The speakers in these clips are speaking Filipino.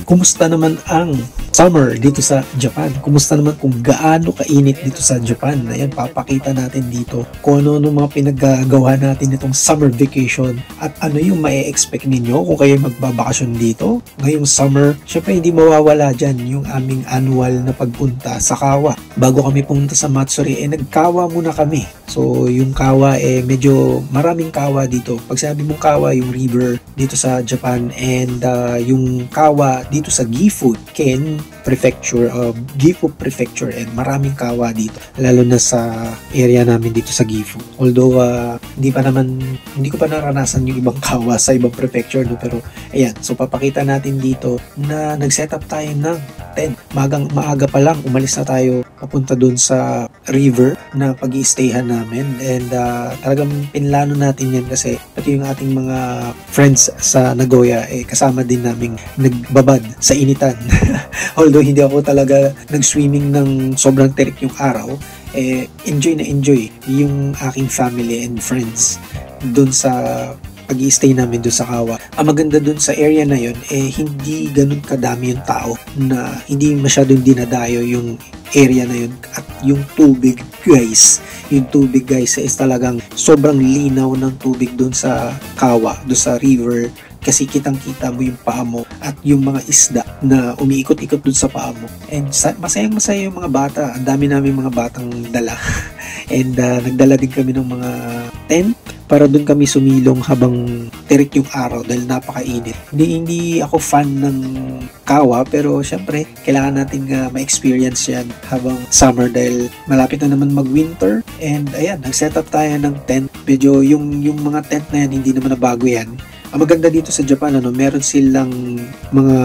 kumusta naman ang summer dito sa Japan? Kumusta naman kung gaano kainit dito sa Japan? Ayan, papakita natin dito kung ano mga pinaggagawa natin itong summer vacation at ano yung ma-expect ninyo kung kayo magbabakasyon dito ngayong summer. Syempre hindi mawawala dyan yung aming annual na pagpunta sa Kawa. Bago kami pumunta sa Matsuri, nagkawa muna kami. So yung Kawa, medyo maraming Kawa dito. Pag sinabi mong Kawa, yung river dito sa Japan, and yung Kawa dito sa Gifu Prefecture, Gifu Prefecture, and maraming Kawa dito, lalo na sa area namin dito sa Gifu. Although hindi ko pa naranasan yung ibang Kawa sa ibang prefecture, no? Pero ayan, so papakita natin dito na nag-set up tayo ng tent. Maaga pa lang umalis na tayo papunta dun sa river na pag-i-stayhan namin, and talagang pinlano natin yan kasi pati yung ating mga friends sa Nagoya kasama din naming nagbabad sa initan. Although hindi ako talaga nag-swimming ng sobrang terik yung araw, enjoy na enjoy yung aking family and friends dun sa pag-i-stay namin doon sa Kawa. Ang maganda doon sa area na yon, hindi ganun kadami yung tao, na hindi masyadong dinadayo yung area na yun. At yung tubig guys is talagang sobrang linaw ng tubig doon sa Kawa, doon sa river, kasi kitang-kita mo yung paa mo at yung mga isda na umiikot-ikot dun sa paa mo. And masayang-masaya yung mga bata. Ang dami namin mga batang dala. And nagdala din kami ng mga tent para dun kami sumilong habang terik yung araw dahil napakainit. Hindi ako fan ng Kawa, pero syempre kailangan natin ma-experience yan habang summer dahil malapit na naman mag-winter. And ayan, nag-set up tayo ng tent. Medyo yung mga tent na yan, hindi naman na bago yan. Ang maganda dito sa Japan, meron silang mga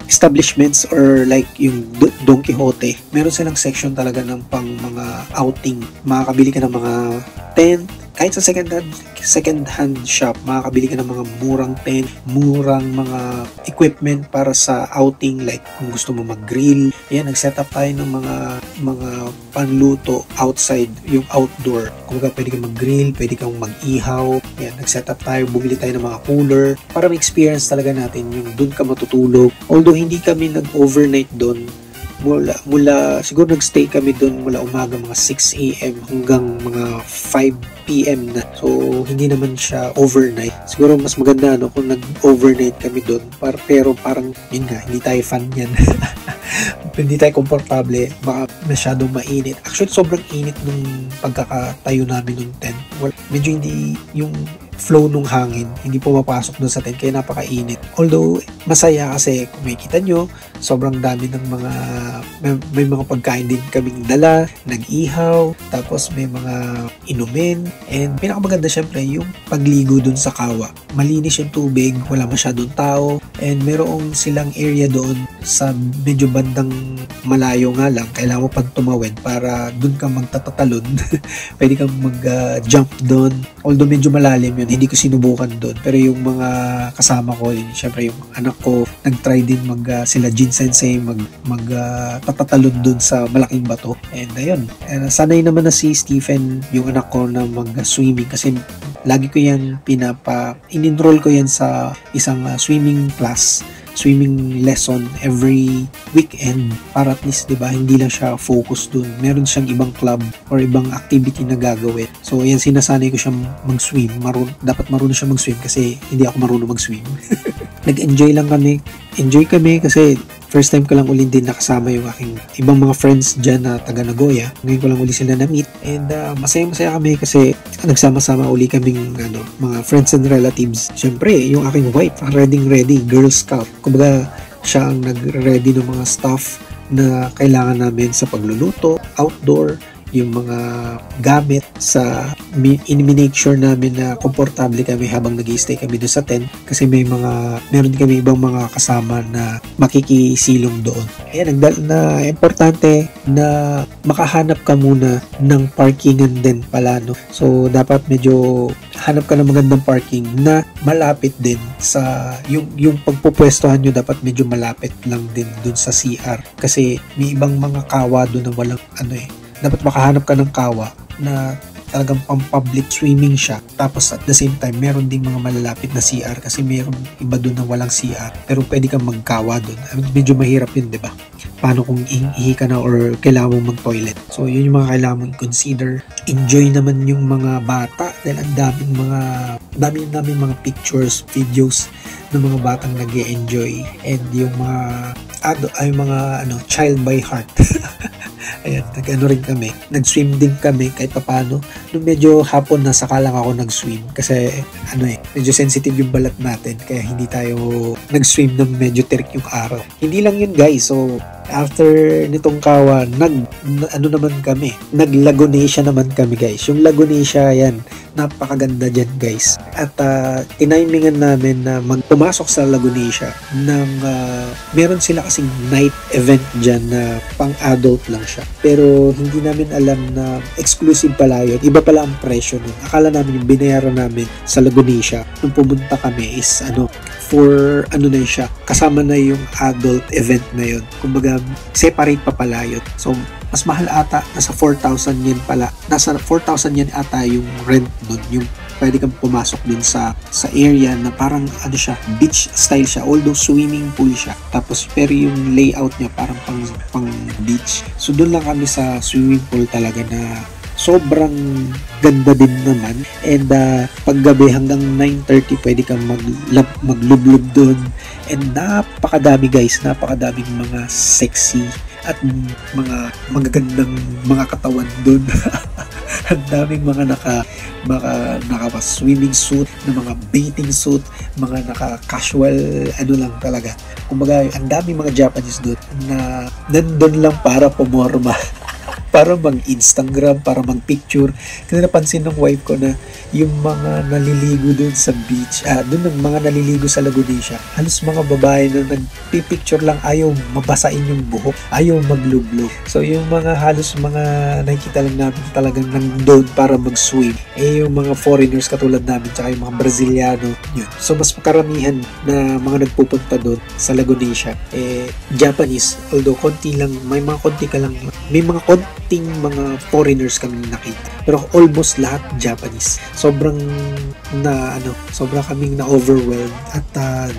establishments or like yung Don Quixote. Meron silang section talaga ng pang mga outing. Makakabili ka ng mga tent. Kahit sa second hand shop, makakabili ka ng mga murang tent, murang mga equipment para sa outing, like kung gusto mo mag-grill. Ayan, nag-set up tayo ng mga panluto outside, yung outdoor. Kung pwede kang mag-grill, pwede kang mag-ihaw. Ayan, nag-set up tayo, bumili tayo ng mga cooler para ma-experience talaga natin yung doon ka matutulog. Although hindi kami nag-overnight doon, mula siguro nagstay kami doon mula umaga mga 6 AM hanggang mga 5 PM na. So hindi naman siya overnight. Siguro mas maganda kung nag-overnight kami doon, pero parang yun nga, hindi tayo fan yan. Hindi tayo komportable, baka masyadong mainit. Actually sobrang init nung pagkakatayo namin ng tent. Medyo hindi yung flow nung hangin, hindi pumapasok doon sa tent, kaya napakainit. Although masaya kasi kung makikita nyo, sobrang dami ng may mga pagkain din kaming dala, nag-ihaw, tapos may mga inumin, and pinakamaganda syempre yung pagligo doon sa Kawa. Malinis yung tubig, wala masyadong tao, and meron silang area doon sa medyo bandang malayo nga lang, kailangan mo pang tumawid para doon ka magtatatalon. Pwede kang mag-jump doon, although medyo malalim yun, hindi ko sinubukan doon. Pero yung mga kasama ko, syempre yung anak ko, nag-try din sila Jin Sensei tatatalon doon sa malaking bato. And ayun, sanay naman na si Stephen, yung anak ko, na mag-swimming kasi lagi ko yan in-enroll ko yan sa isang swimming lesson every weekend para at least, diba, hindi lang siya focus dun. Meron siyang ibang club or ibang activity na gagawin. So, yan, sinasanay ko siyang mag-swim. Dapat marunong siya mag-swim kasi hindi ako marunong mag-swim. Nag-enjoy kami kasi first time ko lang uli din nakasama yung aking ibang mga friends dyan na taga Nagoya. Ngayon ko lang uli sila na-meet, and masaya kami kasi nagsama-sama uli kaming mga friends and relatives. Siyempre, yung aking wife, ready, Girl Scout. Kumbaga, siya ang nag-ready ng mga stuff na kailangan namin sa pagluluto, outdoor, yung mga gamit sa in-make sure namin na komportable kami habang nag-i-stay kami doon sa tent, kasi meron din kami ibang mga kasama na makikisilong doon. Ayan, na importante na makahanap ka muna ng parkingan din pala, no? So dapat medyo hanap ka ng magandang parking na malapit din sa yung pagpupwestuhan nyo, dapat medyo malapit lang din doon sa CR, kasi may ibang mga Kawa doon na walang dapat makahanap ka ng Kawa na talagang pang-public swimming siya. Tapos at the same time, meron ding mga malalapit na CR kasi meron iba doon na walang CR. Pero pwede kang magkawa doon. I mean, medyo mahirap yun, di ba? Paano kung ihi ka na or kailangan mong mag-toilet? So, yun yung mga kailangan mong consider. Enjoy naman yung mga bata dahil ang daming mga pictures, videos ng mga batang nag-e-enjoy and yung mga child by heart. Ayan, nag-ano rin kami. Nag-swim din kami kahit papano. Nung medyo hapon na saka lang ako nag-swim kasi medyo sensitive yung balat natin kaya hindi tayo nag-swim ng medyo tirik yung araw. Hindi lang yun guys. So, after nitong kawa, nag-Lagunesia naman kami guys. Yung Lagunesia, yan, napakaganda dyan guys. At tinimingan namin na pumasok sa Lagunesia ng meron sila kasing night event dyan na pang-adult lang siya. Pero hindi namin alam na exclusive pala yun. Iba pala ang presyo nun. Akala namin yung binayaran namin sa Lagunesia nung pumunta kami is for na siya. Kasama na yung adult event na yun. Kumbaga, separate pa pala yun. So, mas mahal ata. Nasa 4,000 yen pala. Nasa 4,000 yen ata yung rent nun. Yung pwede kang pumasok dun sa area na parang beach style siya. Although swimming pool siya. Tapos, pero yung layout niya parang pang beach. So, dun lang kami sa swimming pool talaga na sobrang ganda din naman. And paggabi hanggang 9:30 pwede kang maglublob doon. And napakadami guys, napakadaming mga sexy at mga magagandang mga katawan doon. Ang daming mga naka swimming suit, na mga bathing suit, mga naka-casual lang talaga. Kumbaga, ang daming mga Japanese doon na nandun lang para pumorma. Para mag-Instagram, para mag-picture. Kasi napansin ng wife ko na yung mga naliligo doon sa beach, doon ng mga naliligo sa Lagunesia, halos mga babae na nagpipicture lang, ayaw mabasain yung buhok, ayaw maglublob. So yung mga halos mga nakikita lang namin talagang nandun para mag-swim. Yung mga foreigners katulad namin, tsaka yung mga Braziliano, yun. So mas karamihan na mga nagpupunta doon sa Lagunesia, Japanese, although konti lang, may mga foreigners kami nakita. Pero almost lahat Japanese. Sobrang kaming na-overwhelmed. At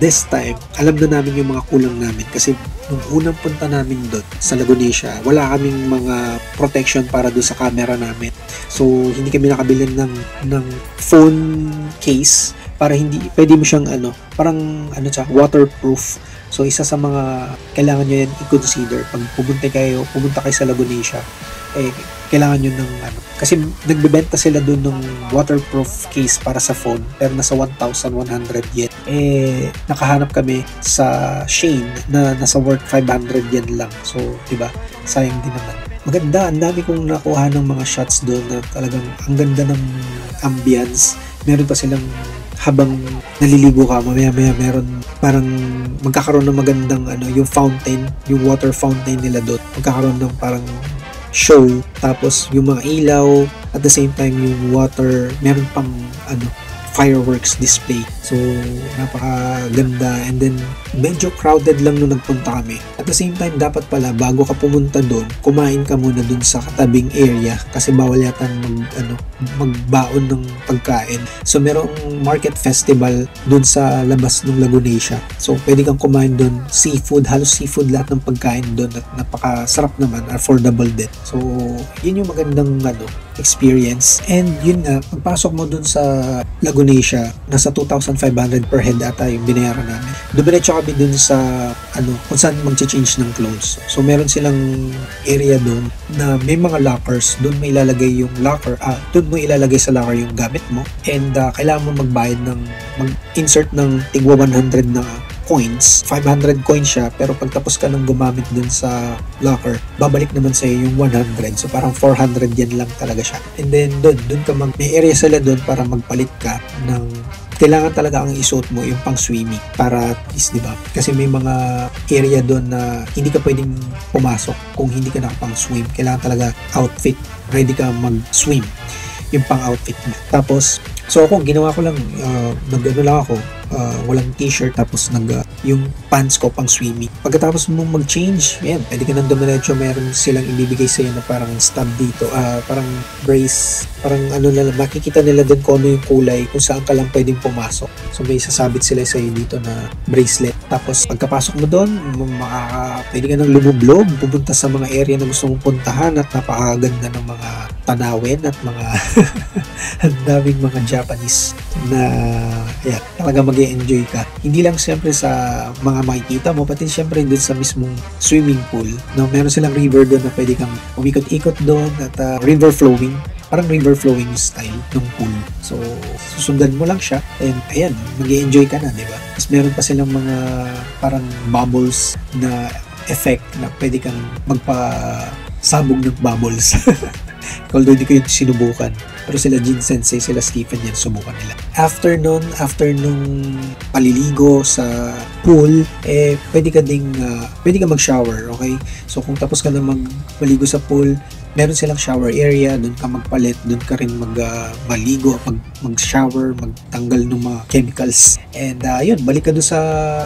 this time, alam na namin yung mga kulang namin. Kasi nung unang punta namin doon sa Lagunesia, wala kaming mga protection para doon sa camera namin. So, hindi kami nakabili ng phone case para hindi, pwede mo siyang waterproof. So, isa sa mga kailangan nyo yan i-consider pag pumunta kayo sa Lagunesia, kailangan nyo ng kasi nagbebenta sila doon ng waterproof case para sa phone pero nasa 1,100 yen. Nakahanap kami sa Shein na nasa worth 500 yen lang. So, diba? Sayang din naman. Maganda, ang dami kong nakuha ng mga shots doon na talagang ang ganda ng ambience. Meron pa silang habang naliligo ka, maya meron parang magkakaroon ng magandang yung fountain, yung water fountain nila doon. Magkakaroon ng parang show, tapos yung mga ilaw, at the same time yung water, meron pang fireworks display. So, napakaganda. And then, medyo crowded lang nung nagpunta kami. At the same time, dapat pala, bago ka pumunta doon, kumain ka muna doon sa katabing area kasi bawal yata magbaon ng pagkain. So, merong market festival doon sa labas ng Lagunesia. So, pwede kang kumain doon. Seafood, halos seafood lahat ng pagkain doon at napakasarap naman, affordable din. So, yun yung magandang experience. And yun nga, pagpasok mo doon sa Lagunesia, nasa 2,500 per head ata yung binayaran namin. Dumiretso kami dun sa kung saan mag-change ng clothes. So meron silang area dun na may mga lockers. Dun mo ilalagay yung locker, dun mo ilalagay sa locker yung gamit mo. And kailangan mo mag-insert ng tigwa 100 na coins. 500 coins siya, pero pag tapos ka nang gumamit dun sa locker, babalik naman sa'yo yung 100. So parang 400 yen lang talaga siya. And then dun ka may area sila dun para magpalit ka ng kailangan talaga ang isuot mo yung pang swimming para at least, diba? Kasi may mga area doon na hindi ka pwedeng pumasok kung hindi ka nakapang swim. Kailangan talaga outfit, ready ka mag-swim. yung pang-outfit mo. Tapos, so ako, ginawa ko lang, nag-ano lang ako, walang t-shirt, tapos yung pants ko pang swimming. Pagkatapos mong mag-change, ayan, pwede ka nang dumiretso, meron silang ibibigay sa'yo na parang stab dito, parang brace, parang ano na lang, makikita nila din kung ano yung kulay, kung saan ka lang pwedeng pumasok. So may sasabit sila sa'yo dito na bracelet. Tapos pagkapasok mo doon, pwede ka nang lumublob, pupunta sa mga area na gusto mong puntahan, at napakaganda ng mga tanawin at mga ang daming mga Japanese na yeah, talaga mag-enjoy ka. Hindi lang siyempre sa mga makikita mo, pati siyempre doon sa mismong swimming pool. No, meron silang river doon na pwede kang umikot-ikot doon, at river flowing. Parang river flowing style ng pool. So, susundan mo lang siya and ayan, mag-enjoy ka na, di ba? Tapos meron pa silang mga parang bubbles na effect na pwede kang magpa-sabog ng bubbles. Although hindi ko yun sinubukan. Pero sila Jin Sensei, sila Stephen yan, subukan nila. After nung paliligo sa pool, pwede ka mag-shower, okay? So kung tapos ka na maligo sa pool, meron silang shower area, doon ka magpalit, doon ka rin maligo, mag-shower, magtanggal ng mga chemicals. And yun, balik ka doon sa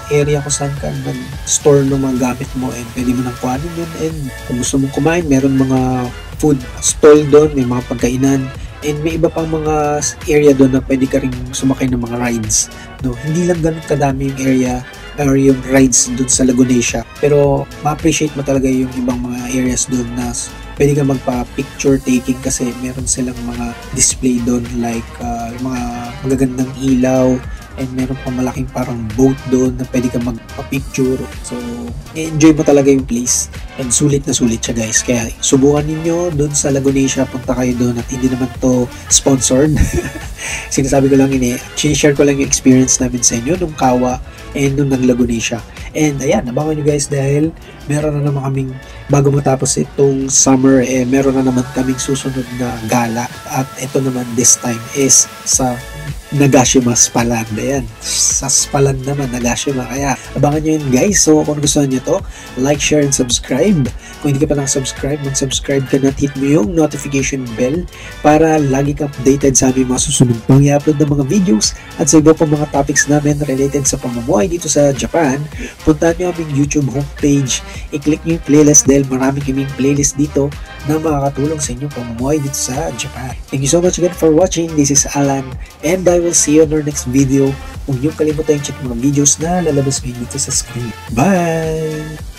area kung saan ka mag-store ng mga gamit mo, and pwede mo nang kuhanin yun. And kung gusto mong kumain, meron mga food stall doon, may mga pagkainan, and may iba pang mga area doon na pwede ka rin sumakay ng mga rides. No, hindi lang ganun kadami yung area or yung rides doon sa Lagunasia, pero ma-appreciate mo talaga yung ibang mga areas doon na pwede ka magpa-picture taking kasi meron silang mga display doon like mga magagandang ilaw, and meron pa malaking parang boat doon na pwede ka magpa-picture. So, enjoy mo talaga yung place, and sulit na sulit siya guys. Kaya subukan ninyo doon sa Lagunasia, punta kayo doon, at hindi naman to sponsored. Sinasabi ko lang share ko lang yung experience namin sa inyo nung Kawa and nung Lagunasia. And ayan, abangan nyo guys dahil meron na naman kaming, bago matapos itong summer, meron na naman kaming susunod na gala. At ito naman this time is sa Nagashima Spalan. Ayan, sa Spalan naman, Nagashima. Kaya abangan nyo yun guys. So kung gusto nyo to, like, share, and subscribe. Kung hindi ka pa nakasubscribe, mag-subscribe ka na, hit mo yung notification bell para lagi ka updated sa aming mga susunod pang i-upload ng mga videos at sa iba pang mga topics namin related sa pamumuhay dito sa Japan. Puntahan nyo aming YouTube homepage, i-click nyo yung playlist dahil marami kaming playlist dito na makakatulong sa inyong pamumuhay dito sa Japan. Thank you so much again for watching. This is Alan, and I will see you in our next video. Huwag niyong kalimutan yung check mga videos na lalabas ngayon dito sa screen. Bye!